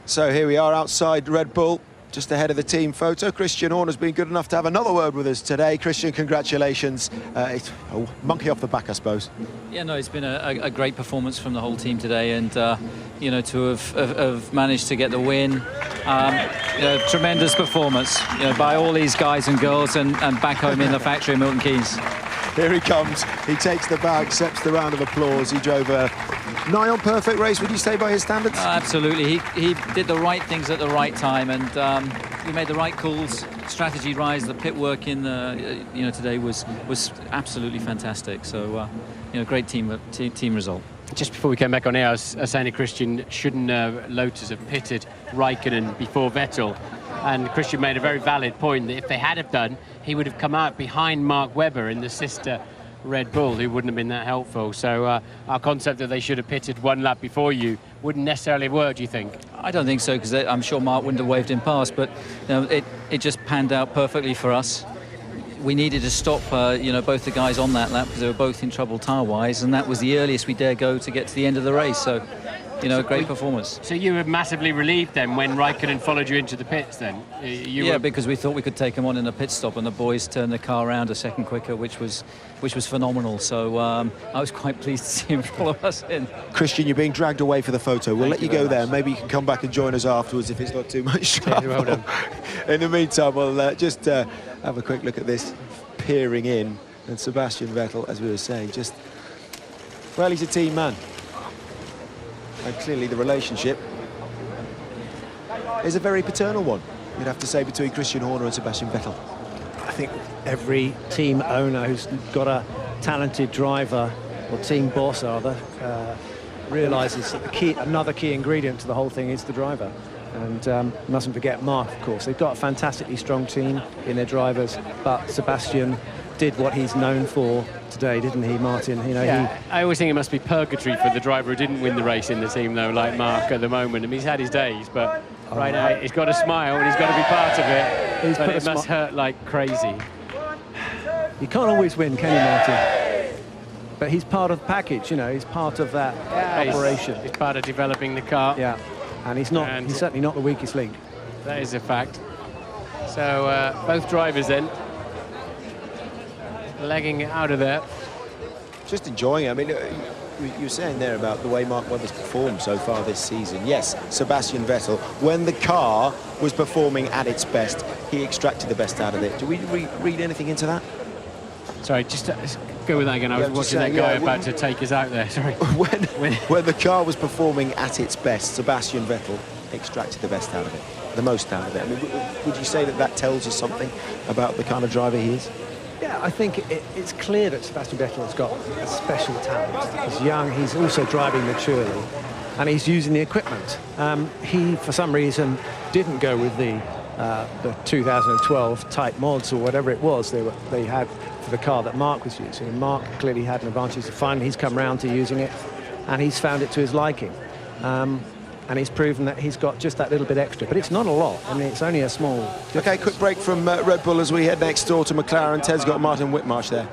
So here we are outside Red Bull, just ahead of the team photo. Christian Horner's been good enough to have another word with us today. Christian, congratulations. It's a monkey off the back, I suppose. Yeah, no, it's been a great performance from the whole team today, and you know, to have managed to get the win, tremendous performance, by all these guys and girls, and back home in the factory in Milton Keynes. Here he comes. He takes the bag, accepts the round of applause. He drove a nigh on perfect race, would you say, by his standards? Absolutely. He did the right things at the right time, and he made the right calls. Strategy rise, the pit work in today was absolutely fantastic. So great team result. Just before we came back on air, I was saying to Christian, shouldn't Lotus have pitted Raikkonen before Vettel? And Christian made a very valid point that if they had have done, he would have come out behind Mark Webber in the sister Red Bull, who wouldn't have been that helpful. So our concept that they should have pitted one lap before you wouldn't necessarily work, do you think? I don't think so, because I'm sure Mark wouldn't have waved him past, but it just panned out perfectly for us. We needed to stop both the guys on that lap because they were both in trouble tyre-wise, and that was the earliest we dare go to get to the end of the race. So great performance. So you were massively relieved then when Raikkonen followed you into the pits then? Because we thought we could take him on in a pit stop, and the boys turned the car around a second quicker, which was phenomenal. So I was quite pleased to see him follow us in. Christian, you're being dragged away for the photo. We'll let you go there. Maybe you can come back and join us afterwards if it's not too much trouble. Well done. In the meantime, we'll just have a quick look at this peering in. And Sebastian Vettel, as we were saying, he's a team man. And clearly the relationship is a very paternal one, you'd have to say, between Christian Horner and Sebastian Vettel. I think every team owner who's got a talented driver, or team boss rather, realises that another key ingredient to the whole thing is the driver. And mustn't forget Mark, of course. They've got a fantastically strong team in their drivers, but Sebastian did what he's known for today, didn't he, Martin? I always think it must be purgatory for the driver who didn't win the race in the team, though, like Mark at the moment. I mean, he's had his days, but right now he's got to smile and he's got to be part of it. But it must hurt like crazy. You can't always win, can you, Martin? But he's part of the package, he's part of that operation. He's part of developing the car. Yeah, and he's certainly not the weakest link. That is a fact. So both drivers then legging it out of there. Just enjoying it. I mean, you were saying there about the way Mark Webber's performed so far this season. Yes, Sebastian Vettel, when the car was performing at its best, he extracted the best out of it. Do we read anything into that? Sorry, just go with that again. I was watching that guy about to take us out there. Sorry. When the car was performing at its best, Sebastian Vettel extracted the best out of it, the most out of it. I mean, would you say that tells us something about the kind of driver he is? Yeah, I think it's clear that Sebastian Vettel has got a special talent. He's young, he's also driving maturely, and he's using the equipment. He, for some reason, didn't go with the 2012 type mods or whatever it was they had for the car that Mark was using. And Mark clearly had an advantage. Finally, he's come round to using it, and he's found it to his liking. And he's proven that he's got just that little bit extra. But it's not a lot. I mean, it's only a small difference. OK, quick break from Red Bull as we head next door to McLaren. Ted's got Martin Whitmarsh there.